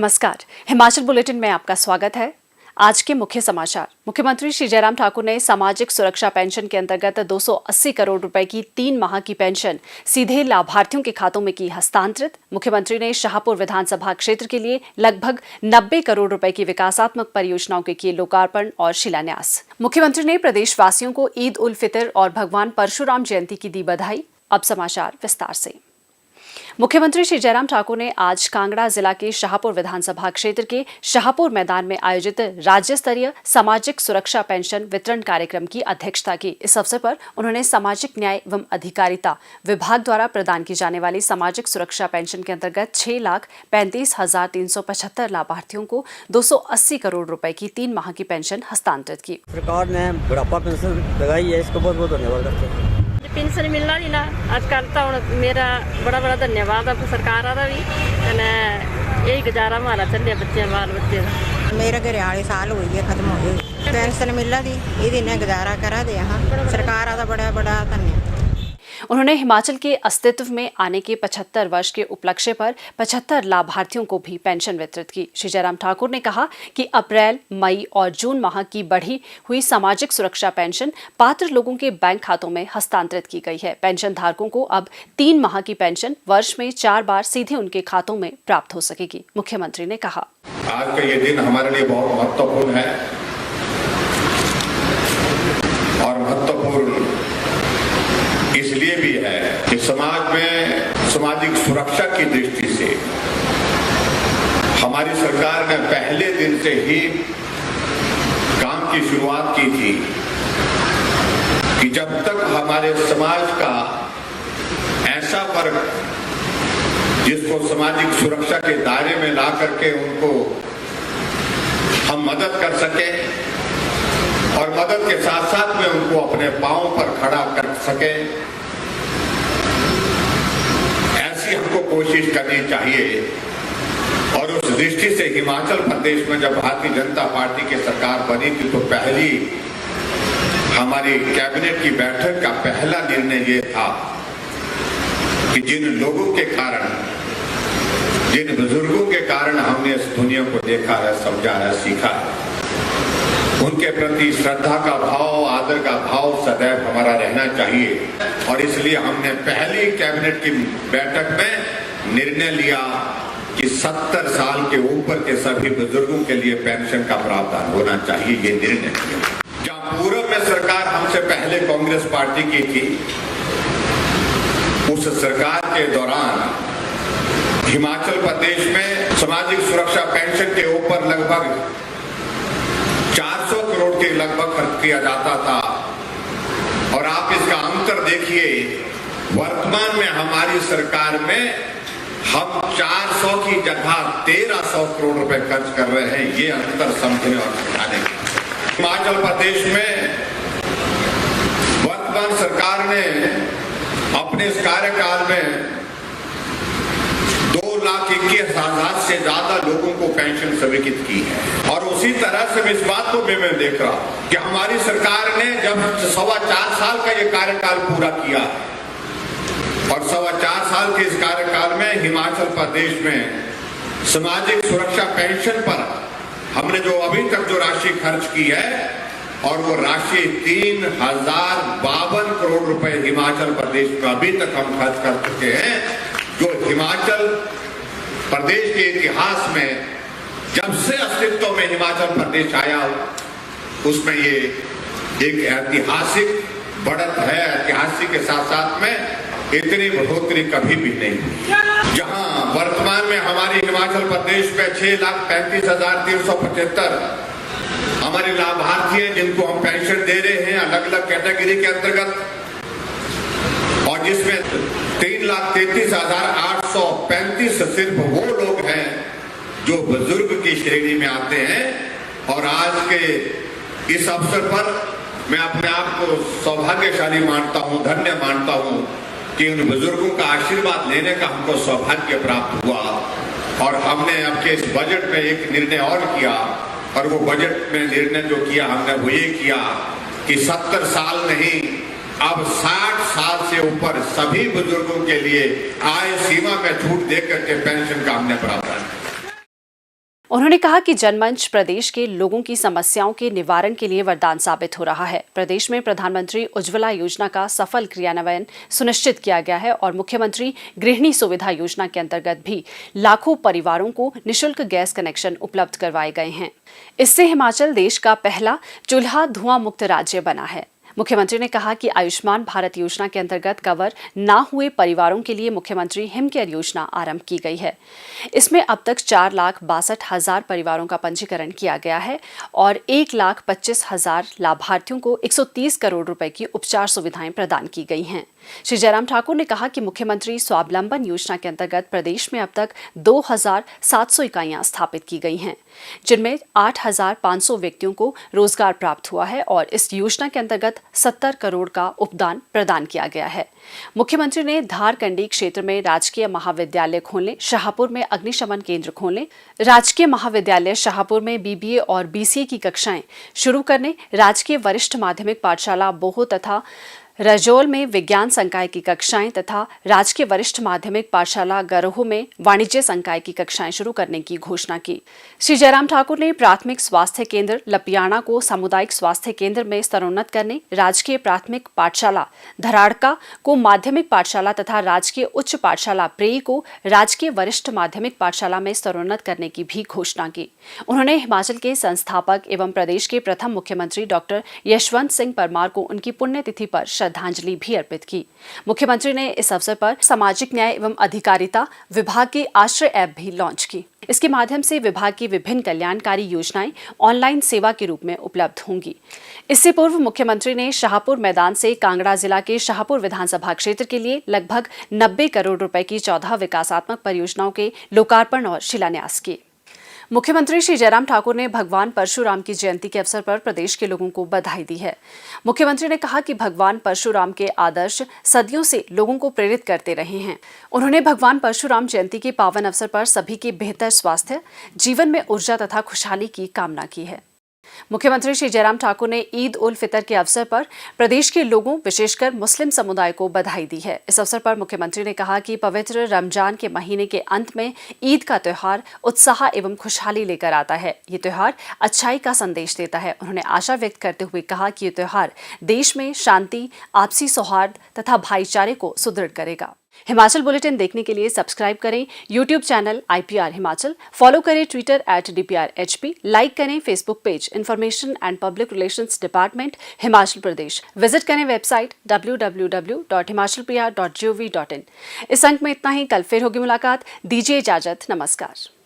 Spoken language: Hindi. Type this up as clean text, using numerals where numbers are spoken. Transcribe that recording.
नमस्कार, हिमाचल बुलेटिन में आपका स्वागत है। आज के मुख्य समाचार। मुख्यमंत्री श्री जयराम ठाकुर ने सामाजिक सुरक्षा पेंशन के अंतर्गत 280 करोड़ रुपए की 3 माह की पेंशन सीधे लाभार्थियों के खातों में की हस्तांतरित। मुख्यमंत्री ने शाहपुर विधानसभा क्षेत्र के लिए लगभग 90 करोड़ रुपए की विकासात्मक परियोजनाओं के किए लोकार्पण और शिलान्यास। मुख्यमंत्री ने प्रदेशवासियों को ईद उल फितर और भगवान परशुराम जयंती की दी बधाई। अब समाचार विस्तार से। मुख्यमंत्री श्री जयराम ठाकुर ने आज कांगड़ा जिला के शाहपुर विधानसभा क्षेत्र के शाहपुर मैदान में आयोजित राज्य स्तरीय सामाजिक सुरक्षा पेंशन वितरण कार्यक्रम की अध्यक्षता की। इस अवसर पर उन्होंने सामाजिक न्याय एवं अधिकारिता विभाग द्वारा प्रदान की जाने वाली सामाजिक सुरक्षा पेंशन के अंतर्गत 6,35,375 लाभार्थियों को 280 करोड़ रुपए की 3 माह की पेंशन हस्तांतरित की। सरकार ने बुढ़ापा पेंशन लगाई है, इसको बहुत बहुत धन्यवाद करते हैं। पेंशन मिलना ही ना आजकल तो मेरा बड़ा धन्यवाद है सरकार का भी। यही गुजारा हमारा चलिए बच्चे बाल बच्चे मेरा घर 40 साल हुई है खत्म हो गई पेंशन मिला दी ये गुजारा करा दे। यहाँ सरकार का बड़ा धन्यवाद। उन्होंने हिमाचल के अस्तित्व में आने के 75 वर्ष के उपलक्ष्य पर 75 लाभार्थियों को भी पेंशन वितरित की। श्री जयराम ठाकुर ने कहा कि अप्रैल, मई और जून माह की बढ़ी हुई सामाजिक सुरक्षा पेंशन पात्र लोगों के बैंक खातों में हस्तांतरित की गई है। पेंशन धारकों को अब 3 माह की पेंशन वर्ष में 4 बार सीधे उनके खातों में प्राप्त हो सकेगी। मुख्यमंत्री ने कहा, आज का ये दिन हमारे लिए बहुत महत्वपूर्ण है और महत्वपूर्ण इसलिए भी है कि समाज में सामाजिक सुरक्षा की दृष्टि से हमारी सरकार ने पहले दिन से ही काम की शुरुआत की थी कि जब तक हमारे समाज का ऐसा वर्ग जिसको सामाजिक सुरक्षा के दायरे में ला करके उनको हम मदद कर सके और मदद के साथ साथ में उनको अपने पांव पर खड़ा कर सके, ऐसी हमको कोशिश करनी चाहिए। और उस दृष्टि से हिमाचल प्रदेश में जब भारतीय जनता पार्टी की सरकार बनी थी तो पहली हमारी कैबिनेट की बैठक का पहला निर्णय ये था कि जिन लोगों के कारण, जिन बुजुर्गों के कारण हमने इस दुनिया को देखा है, समझा है, सीखा है, उनके प्रति श्रद्धा का भाव, आदर का भाव सदैव हमारा रहना चाहिए। और इसलिए हमने पहली कैबिनेट की बैठक में निर्णय लिया कि 70 साल के ऊपर के सभी बुजुर्गों के लिए पेंशन का प्रावधान होना चाहिए। ये निर्णय जहां पूर्व में सरकार हमसे पहले कांग्रेस पार्टी की थी, उस सरकार के दौरान हिमाचल प्रदेश में सामाजिक सुरक्षा पेंशन के ऊपर लगभग 400 करोड़ के लगभग खर्च किया जाता था। और आप इसका अंतर देखिए, वर्तमान में हमारी सरकार में हम 400 की जगह 1300 करोड़ रुपए खर्च कर रहे हैं। ये अंतर समझने और समझाने। हिमाचल प्रदेश में वर्तमान सरकार ने अपने इस कार्यकाल में 2,21,000 से ज्यादा लोगों को पेंशन स्वीकृत की है। और उसी तरह से इस बात को भी मैं देख रहा हूं कि हमारी सरकार ने जब 4.25 साल का ये कार्यकाल पूरा किया और 4.25 साल के इस कार्यकाल में हिमाचल प्रदेश में सामाजिक सुरक्षा पेंशन पर हमने जो अभी तक जो राशि खर्च की है, और वो राशि 3,052 करोड़ रुपए हिमाचल प्रदेश में अभी तक हम खर्च कर चुके हैं, जो हिमाचल प्रदेश के इतिहास में जब से अस्तित्व में हिमाचल प्रदेश आया उसमें ये एक ऐतिहासिक बढ़त है। ऐतिहासिक के साथ साथ में इतनी बढ़ोतरी कभी भी नहीं हुई। जहां वर्तमान में हमारी हिमाचल प्रदेश में 6,35,375 हमारे लाभार्थी हैं जिनको हम पेंशन दे रहे हैं अलग अलग कैटेगरी के अंतर्गत, और जिसमें 3,33,835 सिर्फ वो लोग हैं जो बुजुर्ग की श्रेणी में आते हैं। और आज के इस अवसर पर मैं अपने आप को सौभाग्यशाली मानता हूं, धन्य मानता हूं कि उन बुजुर्गों का आशीर्वाद लेने का हमको सौभाग्य प्राप्त हुआ। और हमने अब के इस बजट में एक निर्णय और किया, और वो बजट में निर्णय जो किया हमने वो ये किया कि 70 साल नहीं, अब 60 साल से ऊपर सभी बुजुर्गों के लिए आय सीमा में छूट देकर के पेंशन का हमने प्रावधान किया। उन्होंने कहा कि जनमंच प्रदेश के लोगों की समस्याओं के निवारण के लिए वरदान साबित हो रहा है। प्रदेश में प्रधानमंत्री उज्ज्वला योजना का सफल क्रियान्वयन सुनिश्चित किया गया है और मुख्यमंत्री गृहिणी सुविधा योजना के अंतर्गत भी लाखों परिवारों को निःशुल्क गैस कनेक्शन उपलब्ध करवाए गए हैं। इससे हिमाचल देश का पहला चूल्हा धुआं मुक्त राज्य बना है। मुख्यमंत्री ने कहा कि आयुष्मान भारत योजना के अंतर्गत कवर न हुए परिवारों के लिए मुख्यमंत्री हिमकेयर योजना आरंभ की गई है। इसमें अब तक 4,62,000 परिवारों का पंजीकरण किया गया है और 1,25,000 लाभार्थियों को 130 करोड़ रुपए की उपचार सुविधाएं प्रदान की गई हैं। श्री जयराम ठाकुर ने कहा कि मुख्यमंत्री स्वावलंबन योजना के अंतर्गत प्रदेश में अब तक 2,700 इकाइयां स्थापित की गई हैं, जिनमें 8,500 व्यक्तियों को रोजगार प्राप्त हुआ है और इस योजना के अंतर्गत 70 करोड़ का उपदान प्रदान किया गया है। मुख्यमंत्री ने धारकंडी क्षेत्र में राजकीय महाविद्यालय खोलने, शाहपुर में अग्निशमन केंद्र खोलने, राजकीय महाविद्यालय शाहपुर में बीबीए और बीसीए की कक्षाएं शुरू करने, राजकीय वरिष्ठ माध्यमिक पाठशाला बोहो तथा रजोल में विज्ञान संकाय की कक्षाएं तथा राजकीय वरिष्ठ माध्यमिक पाठशाला गरोह में वाणिज्य संकाय की कक्षाएं शुरू करने की घोषणा की। श्री जयराम ठाकुर ने प्राथमिक स्वास्थ्य केंद्र लपियाणा को सामुदायिक स्वास्थ्य केंद्र में स्तरोन्नत करने, राजकीय प्राथमिक पाठशाला धराड़का को माध्यमिक पाठशाला तथा राजकीय उच्च पाठशाला प्रेई को राजकीय वरिष्ठ माध्यमिक पाठशाला में स्तरोन्नत करने की भी घोषणा की। उन्होंने हिमाचल के संस्थापक एवं प्रदेश के प्रथम मुख्यमंत्री डॉक्टर यशवंत सिंह परमार को उनकी पुण्यतिथि पर श्रद्धांजलि भी अर्पित की। मुख्यमंत्री ने इस अवसर पर सामाजिक न्याय एवं अधिकारिता विभाग की आश्रय ऐप भी लॉन्च की। इसके माध्यम से विभाग की विभिन्न कल्याणकारी योजनाएं ऑनलाइन सेवा के रूप में उपलब्ध होंगी। इससे पूर्व मुख्यमंत्री ने शाहपुर मैदान से कांगड़ा जिला के शाहपुर विधानसभा क्षेत्र के लिए लगभग 90 करोड़ रुपए की 14 विकासात्मक परियोजनाओं के लोकार्पण और शिलान्यास किए। मुख्यमंत्री श्री जयराम ठाकुर ने भगवान परशुराम की जयंती के अवसर पर प्रदेश के लोगों को बधाई दी है। मुख्यमंत्री ने कहा कि भगवान परशुराम के आदर्श सदियों से लोगों को प्रेरित करते रहे हैं। उन्होंने भगवान परशुराम जयंती के पावन अवसर पर सभी के बेहतर स्वास्थ्य, जीवन में ऊर्जा तथा खुशहाली की कामना की है। मुख्यमंत्री श्री जयराम ठाकुर ने ईद उल फितर के अवसर पर प्रदेश के लोगों, विशेषकर मुस्लिम समुदाय को बधाई दी है। इस अवसर पर मुख्यमंत्री ने कहा कि पवित्र रमजान के महीने के अंत में ईद का त्योहार उत्साह एवं खुशहाली लेकर आता है। ये त्योहार अच्छाई का संदेश देता है। उन्होंने आशा व्यक्त करते हुए कहा कि ये त्योहार देश में शांति, आपसी सौहार्द तथा भाईचारे को सुदृढ़ करेगा। हिमाचल बुलेटिन देखने के लिए सब्सक्राइब करें YouTube channel IPR Himachal, follow करें ट्विटर @DPRHP, लाइक करें Facebook page information and public relations department Himachal Pradesh, visit करें वेबसाइट www.himachalpr.gov.in। इस अंक में इतना ही। कल फिर होगी मुलाकात। दीजिए इजाजत। नमस्कार।